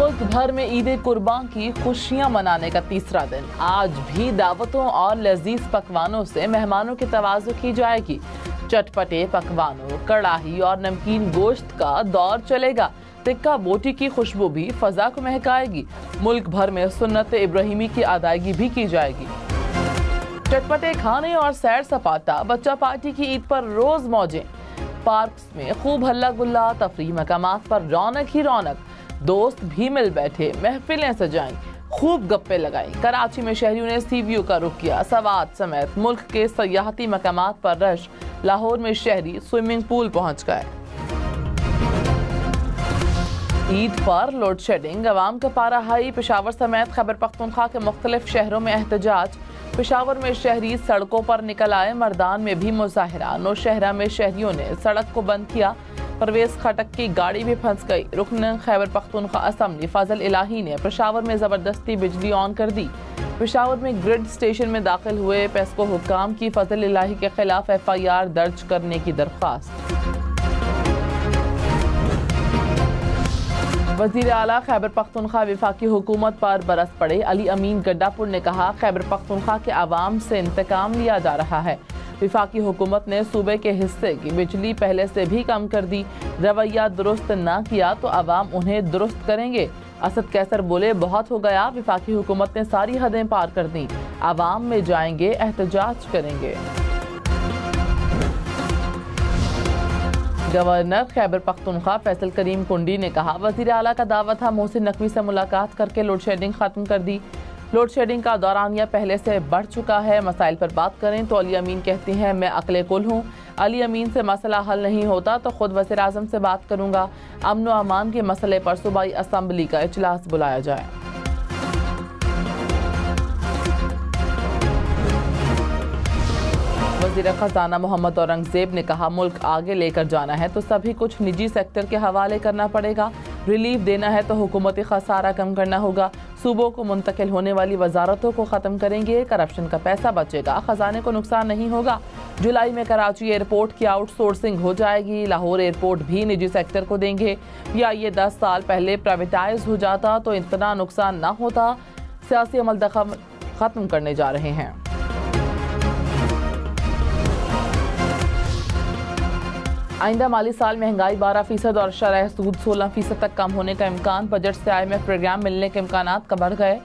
मुल्क भर में ईद कुर्बान की खुशियां मनाने का तीसरा दिन। आज भी दावतों और लजीज पकवानों से मेहमानों की तवाज़ु की जाएगी। चटपटे पकवानों, कड़ाही और नमकीन गोश्त का दौर चलेगा। टिक्का बोटी की खुशबू भी फजा को महकाएगी। मुल्क भर में सुन्नत इब्राहिमी की अदायगी भी की जाएगी। चटपटे खाने और सैर सपाटा, बच्चा पार्टी की ईद पर रोज मौजें। पार्क्स में खूब हल्ला गुल्ला, तफरीह मकामात पर रौनक ही रौनक। दोस्त भी मिल बैठे, महफिलें सजाई, खूब गप्पे लगाई। कराची में शहरियों ने सी व्यू का रुख किया। सवात समेत मुल्क के सयाहती मकामात पर रश। लाहौर में शहरी स्विमिंग पूल पहुंच गए। ईद पर लोड शेडिंग, अवाम का पारा हाई। पेशावर समेत खैबर पख्तूनख्वा के मुख्तलिफ शहरों में एहतजाज। पेशावर में शहरी सड़कों पर निकल आए, मर्दान में भी मुजाहिरा। नौशहरा में शहरियों ने सड़क को बंद किया। परवेज खटक की गाड़ी भी फंस गई। रुकन खैबर पख्तूनख्वा असम्बली फजल इलाही ने पेशावर में जबरदस्ती बिजली ऑन कर दी। पेशावर में ग्रिड स्टेशन में दाखिल हुए पेस्को हुक्काम की फजल इलाही के खिलाफ FIR दर्ज करने की दरख्वास्त। वज़ीर आला खैबर पख्तूनख्वा वफाकी हुकूमत पर बरस पड़े। अली अमीन गड्डापुर ने कहा, खैबर पख्तूनख्वा के अवाम से इंतकाम लिया जा रहा है। वफाकी हुकूमत ने सूबे के हिस्से की बिजली पहले से भी कम कर दी। रवैया दुरुस्त ना किया तो अवाम उन्हें दुरुस्त करेंगे। असद कैसर बोले, बहुत हो गया। वफाकी हुकूमत ने सारी हदें पार कर दी। अवाम में जाएंगे, एहतजाज करेंगे। गवर्नर खैबर पख्तूनख्वा फैसल करीम कुंडी ने कहा, वज़ीर आला का दावा था मोहसिन नकवी से मुलाकात करके लोड शेडिंग खत्म कर दी। लोड शेडिंग का दौरानिया पहले से बढ़ चुका है। मसाइल पर बात करें तो अली अमीन कहती हैं, मैं अक्ले कुल हूँ। अली अमीन से मसला हल नहीं होता तो खुद वज़ीर आज़म से बात करूँगा। अमन व अमान के मसले पर सूबाई असम्बली का इजलास बुलाया जाए। वज़ीर ख़ज़ाना मोहम्मद औरंगज़ेब ने कहा, मुल्क आगे लेकर जाना है तो सभी कुछ निजी सेक्टर के हवाले करना पड़ेगा। रिलीफ देना है तो हुकूमती खसारा कम करना होगा। सूबों को मुंतकिल होने वाली वजारतों को ख़त्म करेंगे। करप्शन का पैसा बचेगा, ख़जाने को नुकसान नहीं होगा। जुलाई में कराची एयरपोर्ट की आउटसोर्सिंग हो जाएगी। लाहौर एयरपोर्ट भी निजी सेक्टर को देंगे। या ये 10 साल पहले प्राइवेटाइज हो जाता तो इतना नुकसान ना होता। सियासी अमल दखल ख़त्म करने जा रहे हैं। आइंदा माली साल महंगाई 12% और शरह सूद 16% तक कम होने का इम्कान। बजट से IMF प्रोग्राम मिलने के इम्कानात का बढ़ गए।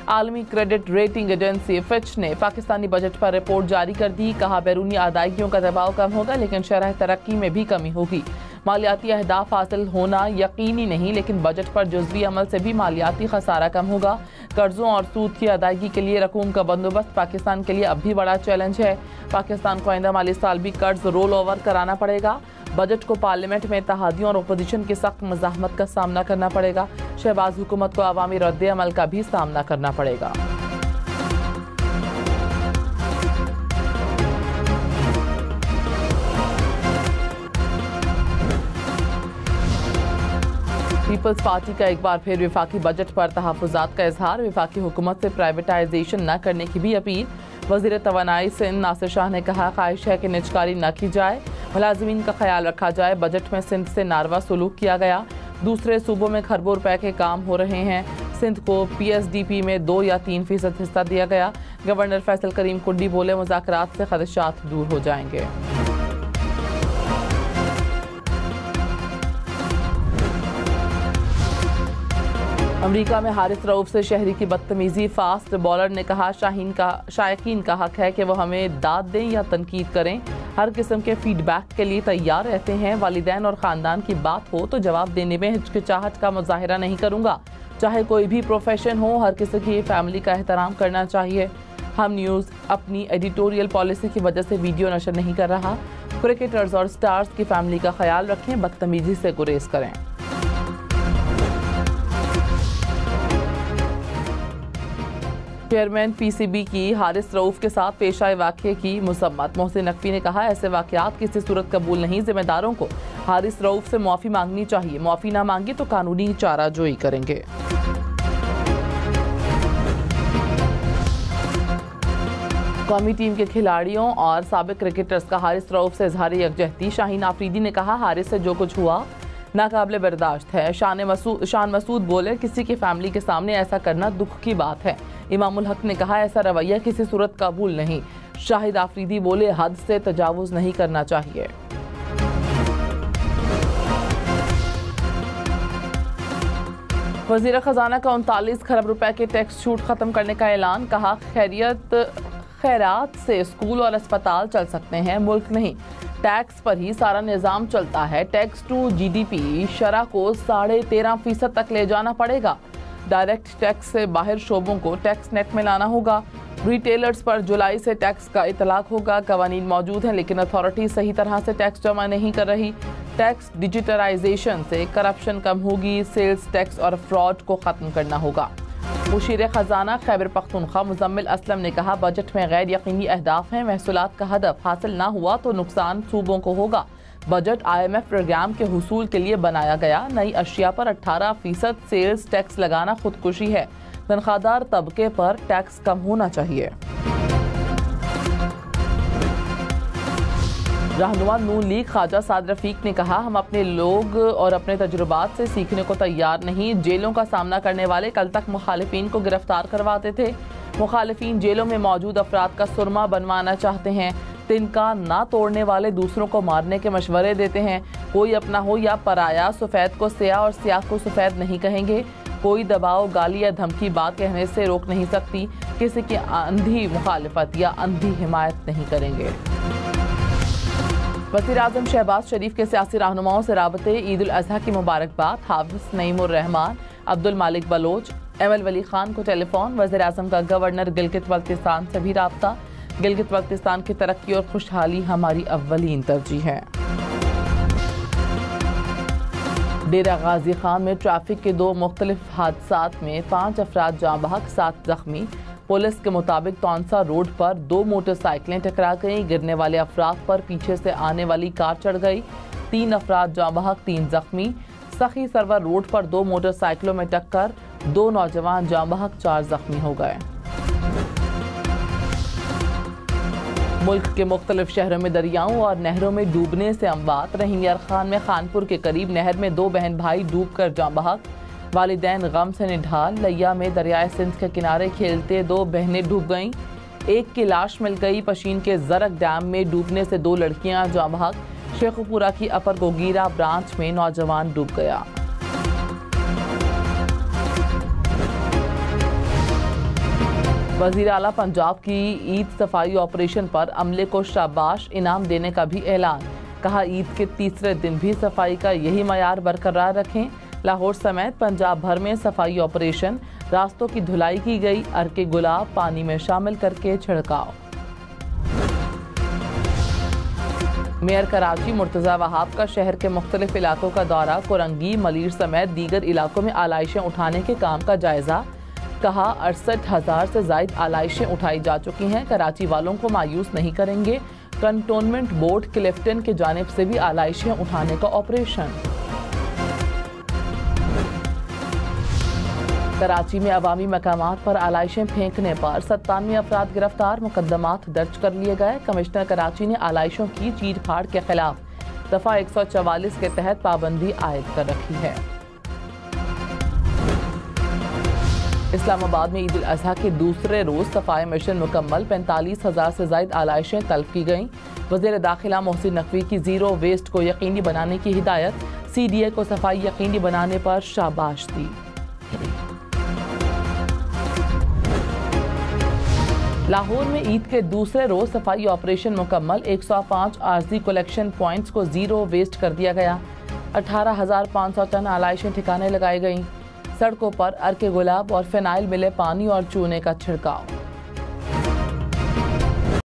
आलमी क्रेडिट रेटिंग एजेंसी फिच ने पाकिस्तानी बजट पर रिपोर्ट जारी कर दी। कहा, बैरूनी अदायगियों का दबाव कम होगा लेकिन शरह तरक्की में भी कमी होगी। मालियाती अहदाफ हासिल होना यकीनी नहीं लेकिन बजट पर जुज़वी अमल से भी मालियाती खसारा कम होगा। कर्जों और सूद की अदायगी के लिए रकूम का बंदोबस्त पाकिस्तान के लिए अब भी बड़ा चैलेंज है। पाकिस्तान को आइंदा माली साल भी कर्ज रोल ओवर कराना पड़ेगा। बजट को पार्लियामेंट में इत्तेहादियों और अपोजिशन की सख्त मज़ाहमत का सामना करना पड़ेगा। शहबाज हुकूमत को अवामी रद्द अमल का भी सामना करना पड़ेगा। पीपल्स पार्टी का एक बार फिर वफाकी बजट पर तहफ़्फ़ुज़ात का इजहार। वफाकी हुकूमत से प्राइवेटाइजेशन न करने की भी अपील। वज़ीर तवानाई सिंध नासिर शाह ने कहा, ख्वाहिश है कि निजकारी न की जाए, मुलाजिमीन का ख्याल रखा जाए। बजट में सिंध से नारवा सलूक किया गया। दूसरे सूबों में खरबों रुपए के काम हो रहे हैं। सिंध को PSDP में 2 या 3% हिस्सा दिया गया। गवर्नर फैसल करीम कुंडी बोले, मुज़ाकरात से खदशात दूर हो जाएंगे। अमेरिका में हारिस रऊफ से शहरी की बदतमीजी। फास्ट बॉलर ने कहा, शायकीन का हक है कि वो हमें दाद दें या तनकीद करें। हर किस्म के फीडबैक के लिए तैयार रहते हैं। वालिदैन और ख़ानदान की बात हो तो जवाब देने में हिचकिचाहट का मुजाहिरा नहीं करूँगा। चाहे कोई भी प्रोफेशन हो, हर किसी की फैमिली का एहतराम करना चाहिए। हम न्यूज़ अपनी एडिटोरियल पॉलिसी की वजह से वीडियो नशर नहीं कर रहा। क्रिकेटर्स और स्टार्स की फैमिली का ख्याल रखें, बदतमीजी से गुरेज करें। चेयरमैन PCB की हारिस रऊफ के साथ पेश आए वाक़ये की मुसम्मत। मोहसिन नकवी ने कहा, ऐसे वाक़यात किसी सूरत कबूल नहीं। जिम्मेदारों को हारिस रऊफ से मुआफ़ी मांगनी चाहिए। मुआफ़ी ना मांगी तो कानूनी चाराजोई करेंगे। कौमी टीम के खिलाड़ियों और साबिक क्रिकेटर्स का हारिस रऊफ से इजहार यकजहती। शाहीन आफरीदी ने कहा, हारिस से जो कुछ हुआ नाकाबिले बर्दाश्त है। शान मसूद बोले, किसी की फैमिली के सामने ऐसा करना दुख की बात है। इमामुल हक ने कहा, ऐसा रवैया किसी सूरत कबूल नहीं। शाहिद आफरीदी बोले, हद से तजावुज नहीं करना चाहिए। वज़ीर खजाना का 39 खरब रुपए के टैक्स छूट खत्म करने का ऐलान। कहा, खैरात से स्कूल और अस्पताल चल सकते हैं, मुल्क नहीं। टैक्स पर ही सारा निज़ाम चलता है। टैक्स टू जीडीपी शरह को 13.5% तक ले जाना पड़ेगा। डायरेक्ट टैक्स से बाहर शोबों को टैक्स नेट में लाना होगा। रिटेलर्स पर जुलाई से टैक्स का इतलाक होगा। कवानीन मौजूद हैं लेकिन अथॉरिटी सही तरह से टैक्स जमा नहीं कर रही। टैक्स डिजिटलाइजेशन से करप्शन कम होगी। सेल्स टैक्स और फ्रॉड को ख़त्म करना होगा। मुशीर खजाना खैबर पख्तूनख्वा मुजम्मिल असलम ने कहा, बजट में गैर यकीनी अहदाफ हैं। महसूलात का हदफ हासिल ना हुआ तो नुकसान सूबों को होगा। बजट IMF प्रोग्राम के हुसूल के लिए बनाया गया। नई अशिया पर 18% सेल्स टैक्स लगाना खुदकुशी है। तनख्वाहदार तबके पर टैक्स कम होना चाहिए। रहनुमा नून लीग ख्वाजा साद रफीक ने कहा, हम अपने लोग और अपने तजुर्बात से सीखने को तैयार नहीं। जेलों का सामना करने वाले कल तक मुखालिफिन को गिरफ्तार करवाते थे। मुखालिफिन जेलों में मौजूद अफराद का सुरमा बनवाना चाहते हैं। तिनका ना तोड़ने वाले दूसरों को मारने के मशवरे देते हैं। कोई अपना हो या पराया, सफ़ेद को स्याह और स्याह को सफ़ेद नहीं कहेंगे। कोई दबाव, गाली या धमकी बात कहने से रोक नहीं सकती। किसी की अंधी मुखालिफत या अंधी हिमायत नहीं करेंगे। वज़ीर आज़म शहबाज शरीफ के सियासी रहनुमाओं से राबते। ईद उल अज़हा की मुबारकबाद। हाफिज़ नईमुर रहमान, अब्दुल मालिक बलोच, ML वली खान को टेलीफोन। वज़ीर आज़म का गवर्नर गिलगित बल्तिस्तान से भी राब्ता। गिलगित बल्तिस्तान की तरक्की और खुशहाली हमारी अव्वलीन तरजीह है। डेरा गाजी खान में ट्रैफिक के 2 मुख्तलिफ हादसात में 5 अफराद जाँ बहक, 7 जख्मी। पुलिस के मुताबिक तौनसा रोड पर 2 मोटरसाइकिलें टकरा गईं। गिरने वाले अफराद पर पीछे से आने वाली कार चढ़ गई। 3 अफराद जाँ बहक, 3 जख्मी। सखी सरवर रोड पर 2 मोटरसाइकिलों में टक्कर, 2 नौजवान जाँ बहक, 4 जख्मी हो गए। मुल्क के मुख्तलिफ शहरों में दरियाओं और नहरों में डूबने से अमवात। रहीम यार खान में खानपुर के करीब नहर में 2 बहन भाई डूब कर जाँ बहक। वालिदैन गम से निढाल। लैया में दरियाए सिंध के किनारे खेलते 2 बहनें डूब गईं। एक की लाश मिल गई। पशीन के जरक डैम में डूबने से 2 लड़कियां जाँ बहक। शेखुपुरा की अपर गोगीरा ब्रांच में नौजवान डूब गया। वज़ीर आला पंजाब की ईद सफाई ऑपरेशन पर अमले को शाबाश इनाम देने का भी ऐलान। कहा, ईद के तीसरे दिन भी सफाई का यही मयार बरकरार रखें। लाहौर समेत पंजाब भर में सफाई ऑपरेशन। रास्तों की धुलाई की गई। अर्के गुलाब पानी में शामिल करके छिड़काव। मेयर कराची मुर्तज़ा वहाब का शहर के मुख्तलिफ इलाकों का दौरा। कोरंगी, मलीर समेत दीगर इलाकों में आलाइशें उठाने के काम का जायजा। कहा, 68,000 से ज़ायद आलाइशें उठाई जा चुकी हैं। कराची वालों को मायूस नहीं करेंगे। कंटोनमेंट बोर्ड क्लिफ्टन की जानिब से भी आलाइशें उठाने का ऑपरेशन। कराची में अवामी मकामात पर आलाइशें फेंकने पर 97 अफराद गिरफ्तार। मुकदमात दर्ज कर लिए गए। कमिश्नर कराची ने आलाइशों की चीर फाड़ के खिलाफ दफा 144 के तहत पाबंदी आयद कर रखी है। इस्लामाबाद में ईद उल अज़हा के दूसरे रोज सफाई मिशन मुकम्मल। 45,000 से ज़ायद आलाइशें तल्फ की गईं। वज़ीर दाखिला मोहसिन नकवी की ज़ीरो वेस्ट को यकीनी बनाने की हिदायत। CDA को सफाई यकीनी बनाने पर शाबाश दी। लाहौर में ईद के दूसरे रोज सफाई ऑपरेशन मुकम्मल। 105 आरजी कलेक्शन पॉइंट्स को ज़ीरो वेस्ट कर दिया गया। 18,500 टन आलाइशें ठिकाने लगाई गईं। सड़कों पर अर्के गुलाब और फिनाइल मिले पानी और चूने का छिड़काव।